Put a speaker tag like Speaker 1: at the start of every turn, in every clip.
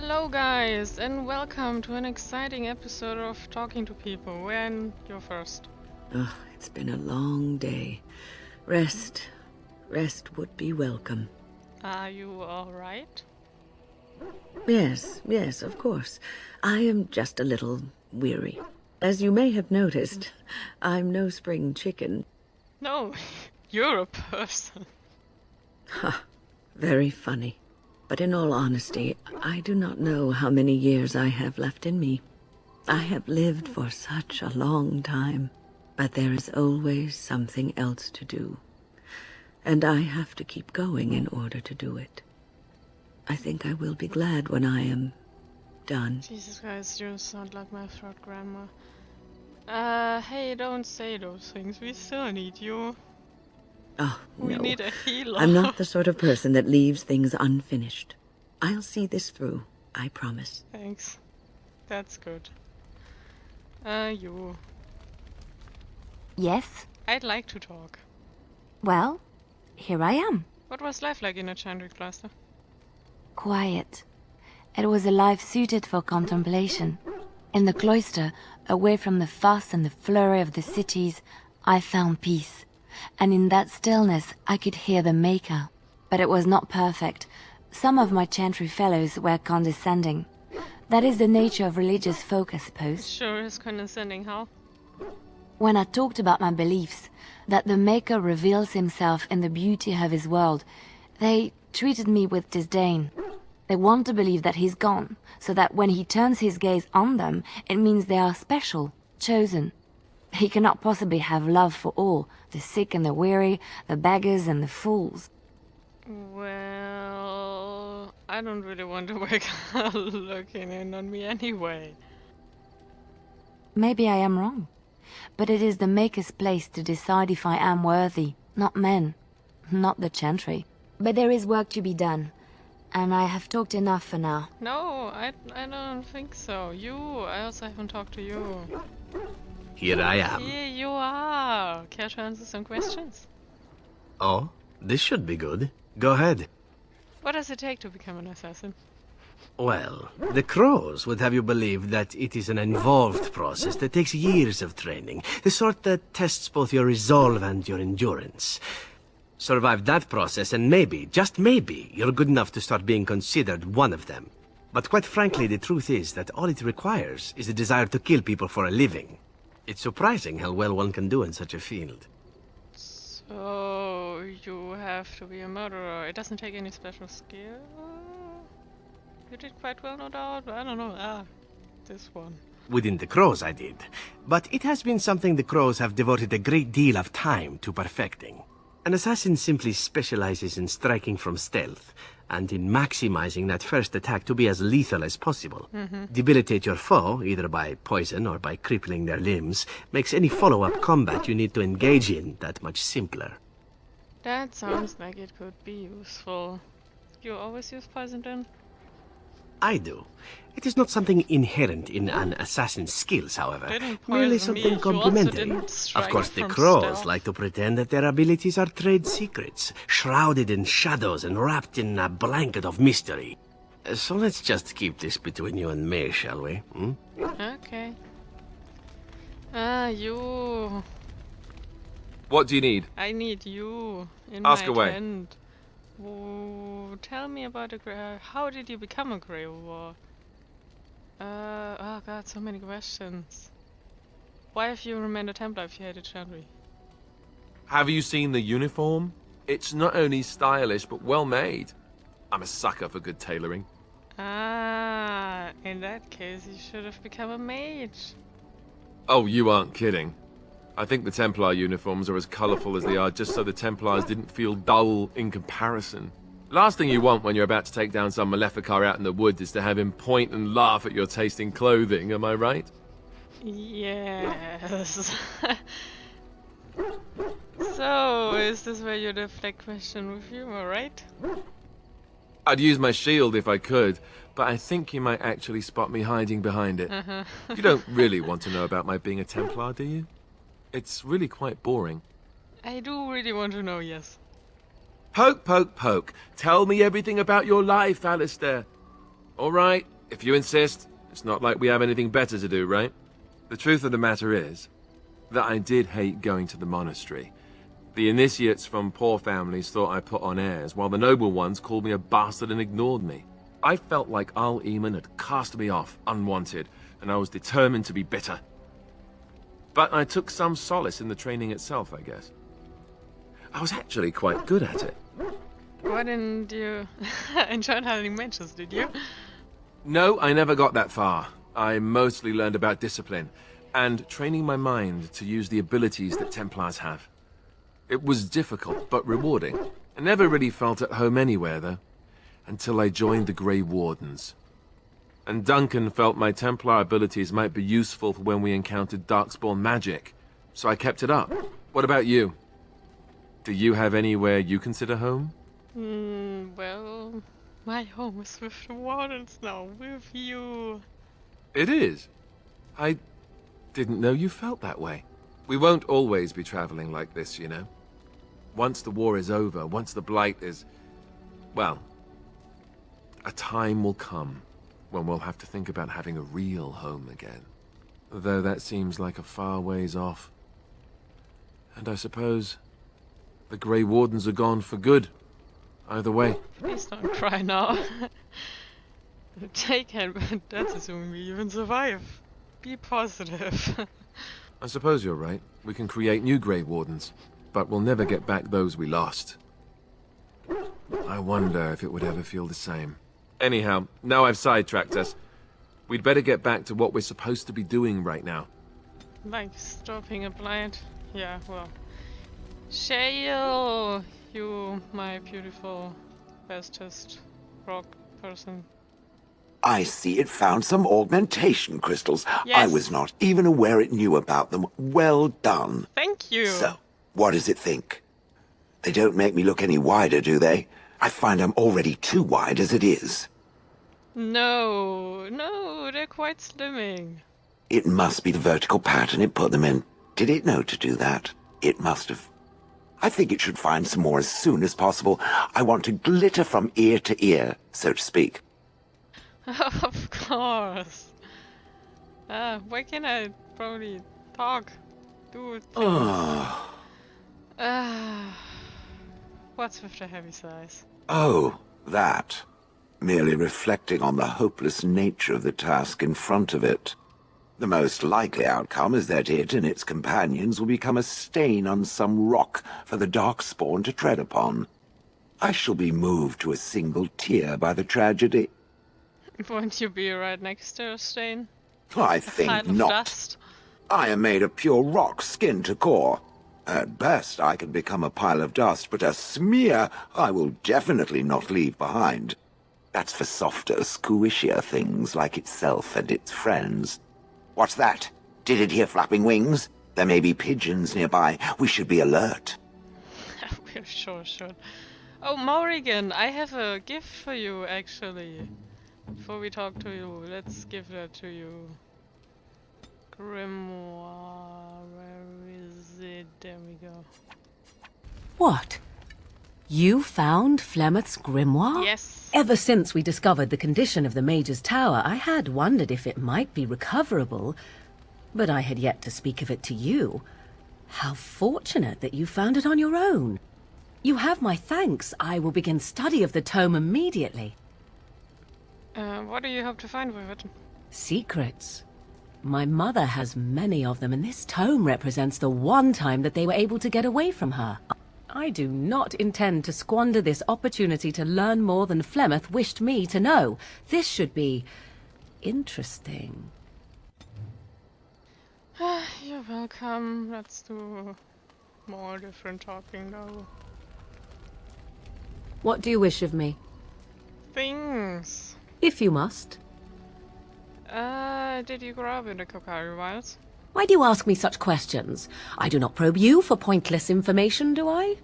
Speaker 1: Hello guys, and welcome to an exciting episode of Talking to People. When you're first.
Speaker 2: Oh, it's been a long day. Rest would be welcome.
Speaker 1: Are you alright?
Speaker 2: Yes, of course. I am just a little weary. As you may have noticed, I'm no spring chicken.
Speaker 1: No, you're a person.
Speaker 2: Ha, very funny. But in all honesty, I do not know how many years I have left in me. I have lived for such a long time, but there is always something else to do. And I have to keep going in order to do it. I think I will be glad when I am done.
Speaker 1: Jesus Christ, you sound like my third grandma. Hey, don't say those things. We still need you.
Speaker 2: Oh,
Speaker 1: We
Speaker 2: no.
Speaker 1: need a healer.
Speaker 2: I'm not the sort of person that leaves things unfinished. I'll see this through, I promise.
Speaker 1: Thanks. That's good. You.
Speaker 3: Yes?
Speaker 1: I'd like to talk.
Speaker 3: Well, here I am.
Speaker 1: What was life like in a Chandri cluster?
Speaker 3: Quiet. It was a life suited for contemplation. In the cloister, away from the fuss and the flurry of the cities, I found peace. And in that stillness, I could hear the Maker. But it was not perfect. Some of my chantry fellows were condescending. That is the nature of religious folk, I suppose.
Speaker 1: Sure is condescending, how?
Speaker 3: When I talked about my beliefs, that the Maker reveals himself in the beauty of his world, they treated me with disdain. They want to believe that he's gone, so that when he turns his gaze on them, it means they are special, chosen. He cannot possibly have love for all, the sick and the weary, the beggars and the fools.
Speaker 1: Well, I don't really want to wake up looking in on me anyway.
Speaker 3: Maybe I am wrong, but it is the Maker's place to decide if I am worthy, not men, not the chantry. But there is work to be done, and I have talked enough for now.
Speaker 1: No, I don't think so. I also haven't talked to you.
Speaker 4: Here I am.
Speaker 1: Here you are. Care to answer some questions?
Speaker 4: Oh, this should be good. Go ahead.
Speaker 1: What does it take to become an assassin?
Speaker 4: Well, the crows would have you believe that it is an involved process that takes years of training. The sort that tests both your resolve and your endurance. Survive that process and maybe, just maybe, you're good enough to start being considered one of them. But quite frankly, the truth is that all it requires is a desire to kill people for a living. It's surprising how well one can do in such a field.
Speaker 1: So, you have to be a murderer. It doesn't take any special skill? You did quite well, no doubt. I don't know. This one.
Speaker 4: Within the crows, I did. But it has been something the crows have devoted a great deal of time to perfecting. An assassin simply specializes in striking from stealth, and in maximizing that first attack to be as lethal as possible. Debilitate your foe, either by poison or by crippling their limbs, makes any follow-up combat you need to engage in that much simpler.
Speaker 1: That sounds like it could be useful. You always use poison then?
Speaker 4: I do. It is not something inherent in an assassin's skills, however.
Speaker 1: Didn't
Speaker 4: Merely
Speaker 1: poison me.
Speaker 4: something
Speaker 1: You also
Speaker 4: complementary.
Speaker 1: didn't strike
Speaker 4: Of course, the
Speaker 1: from
Speaker 4: crows
Speaker 1: stealth.
Speaker 4: like to pretend that their abilities are trade secrets, shrouded in shadows and wrapped in a blanket of mystery. So let's just keep this between you and me, shall we? Hmm?
Speaker 1: Okay. You.
Speaker 5: What do you need?
Speaker 1: I need you in
Speaker 5: Ask
Speaker 1: my
Speaker 5: away.
Speaker 1: tent. Ooh, tell me about how did you become a Grey War? Oh god, so many questions. Why have you remained a Templar if you hated Chandri?
Speaker 5: Have you seen the uniform? It's not only stylish, but well made. I'm a sucker for good tailoring.
Speaker 1: In that case you should have become a mage.
Speaker 5: Oh, you aren't kidding. I think the Templar uniforms are as colourful as they are just so the Templars didn't feel dull in comparison. Last thing you want when you're about to take down some Maleficar out in the woods is to have him point and laugh at your taste in clothing, am I right?
Speaker 1: Yes. So, is this where you deflect question with humor, right?
Speaker 5: I'd use my shield if I could, but I think you might actually spot me hiding behind it. You don't really want to know about my being a Templar, do you? It's really quite boring.
Speaker 1: I do really want to know, yes.
Speaker 5: Poke, poke, poke. Tell me everything about your life, Alistair. All right, if you insist. It's not like we have anything better to do, right? The truth of the matter is that I did hate going to the monastery. The initiates from poor families thought I put on airs, while the noble ones called me a bastard and ignored me. I felt like Al Eamon had cast me off, unwanted, and I was determined to be bitter. But I took some solace in the training itself, I guess. I was actually quite good at it.
Speaker 1: Why didn't you enjoy handling matches, did you?
Speaker 5: No, I never got that far. I mostly learned about discipline, and training my mind to use the abilities that Templars have. It was difficult, but rewarding. I never really felt at home anywhere, though, until I joined the Grey Wardens. And Duncan felt my Templar abilities might be useful for when we encountered Darkspawn magic, so I kept it up. What about you? Do you have anywhere you consider home?
Speaker 1: Well, my home is with the Wardens now, with you.
Speaker 5: It is? I didn't know you felt that way. We won't always be traveling like this, you know. Once the war is over, once the Blight is... well, a time will come when we'll have to think about having a real home again. Though that seems like a far ways off. And I suppose the Grey Wardens are gone for good. Either way.
Speaker 1: Please don't cry now. Take it, but that's assuming we even survive. Be positive.
Speaker 5: I suppose you're right. We can create new Grey Wardens, but we'll never get back those we lost. I wonder if it would ever feel the same. Anyhow, now I've sidetracked us. We'd better get back to what we're supposed to be doing right now.
Speaker 1: Like stopping a blight? Yeah, well. Shale! You, my beautiful, bestest rock person.
Speaker 6: I see it found some augmentation crystals.
Speaker 1: Yes.
Speaker 6: I was not even aware it knew about them. Well done.
Speaker 1: Thank you!
Speaker 6: So, what does it think? They don't make me look any wider, do they? I find I'm already too wide as it is.
Speaker 1: No, they're quite slimming.
Speaker 6: It must be the vertical pattern it put them in. Did it know to do that? It must have. I think it should find some more as soon as possible. I want to glitter from ear to ear, so to speak.
Speaker 1: Of course. Why can't I probably talk? Do things. What's with the heavy sighs?
Speaker 6: Oh, that. Merely reflecting on the hopeless nature of the task in front of it. The most likely outcome is that it and its companions will become a stain on some rock for the Darkspawn to tread upon. I shall be moved to a single tear by the tragedy.
Speaker 1: Won't you be right next to a stain?
Speaker 6: I think
Speaker 1: Pile of
Speaker 6: not.
Speaker 1: dust?
Speaker 6: I am made of pure rock, skin to core. At best, I can become a pile of dust, but a smear I will definitely not leave behind. That's for softer, squishier things like itself and its friends. What's that? Did it hear flapping wings? There may be pigeons nearby. We should be alert.
Speaker 1: We sure should. Oh, Morrigan, I have a gift for you, actually. Before we talk to you, let's give that to you. Grimoire, where is it? There we go.
Speaker 2: What? You found Flemeth's grimoire?
Speaker 1: Yes.
Speaker 2: Ever since we discovered the condition of the Mage's Tower, I had wondered if it might be recoverable, but I had yet to speak of it to you. How fortunate that you found it on your own. You have my thanks. I will begin study of the tome immediately.
Speaker 1: What do you hope to find with it?
Speaker 2: Secrets. My mother has many of them, and this tome represents the one time that they were able to get away from her. I do not intend to squander this opportunity to learn more than Flemeth wished me to know. This should be interesting.
Speaker 1: You're welcome. Let's do more different talking now.
Speaker 2: What do you wish of me?
Speaker 1: Things.
Speaker 2: If you must.
Speaker 1: Did you grow up in the Kokari Wilds?
Speaker 2: Why do you ask me such questions? I do not probe you for pointless information, do I?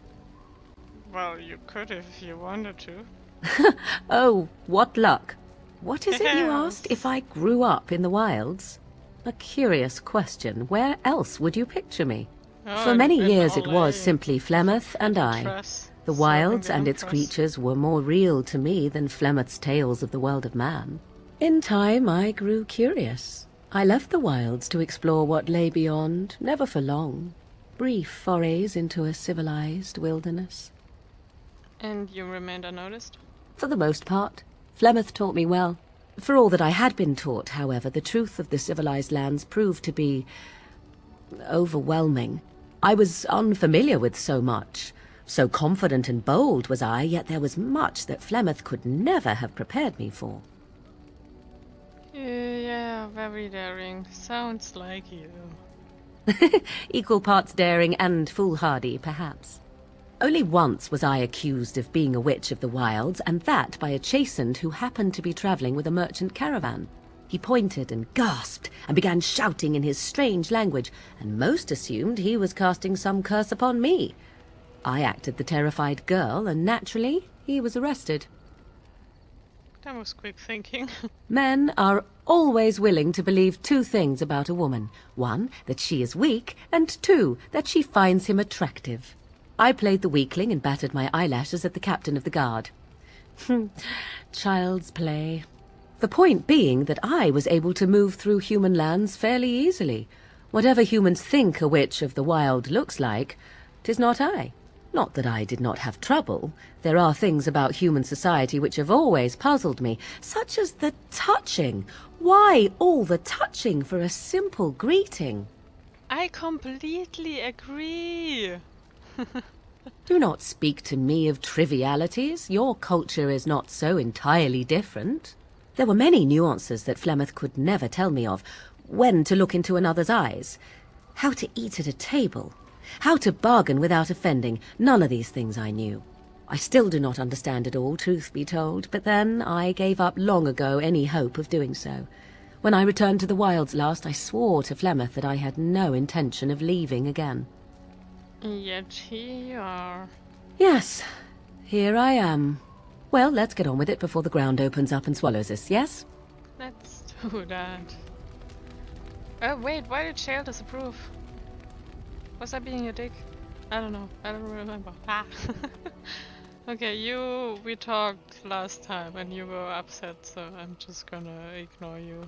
Speaker 1: Well, you could if you wanted to.
Speaker 2: Oh, what luck. What is it you
Speaker 1: Yes.
Speaker 2: asked if I grew up in the wilds? A curious question. Where else would you picture me? For many years it was simply Flemeth and I. The wilds and its creatures were more real to me than Flemeth's tales of the world of man. In time, I grew curious. I left the wilds to explore what lay beyond, never for long. Brief forays into a civilized wilderness.
Speaker 1: And you remained unnoticed?
Speaker 2: For the most part. Flemeth taught me well. For all that I had been taught, however, the truth of the civilized lands proved to be overwhelming. I was unfamiliar with so much. So confident and bold was I, yet there was much that Flemeth could never have prepared me for.
Speaker 1: Yeah, very daring. Sounds like you.
Speaker 2: Equal parts daring and foolhardy, perhaps. Only once was I accused of being a witch of the wilds, and that by a chastened who happened to be travelling with a merchant caravan. He pointed and gasped, and began shouting in his strange language, and most assumed he was casting some curse upon me. I acted the terrified girl, and naturally, he was arrested.
Speaker 1: That was quick thinking.
Speaker 2: Men are always willing to believe two things about a woman. One, that she is weak, and two, that she finds him attractive. I played the weakling and battered my eyelashes at the captain of the guard. Child's play. The point being that I was able to move through human lands fairly easily. Whatever humans think a witch of the wild looks like, 'tis not I. Not that I did not have trouble. There are things about human society which have always puzzled me, such as the touching. Why all the touching for a simple greeting?
Speaker 1: I completely agree.
Speaker 2: Do not speak to me of trivialities. Your culture is not so entirely different. There were many nuances that Flemeth could never tell me of. When to look into another's eyes. How to eat at a table. How to bargain without offending. None of these things I knew. I still do not understand it all, truth be told, but then I gave up long ago any hope of doing so. When I returned to the wilds last, I swore to Flemeth that I had no intention of leaving again.
Speaker 1: Yet here you are.
Speaker 2: Yes, here I am. Well, let's get on with it before the ground opens up and swallows us, yes?
Speaker 1: Let's do that. Oh wait, why did Shale disapprove? Was I being a dick? I don't know. I don't remember. Ah. Okay, we talked last time and you were upset, so I'm just gonna ignore you.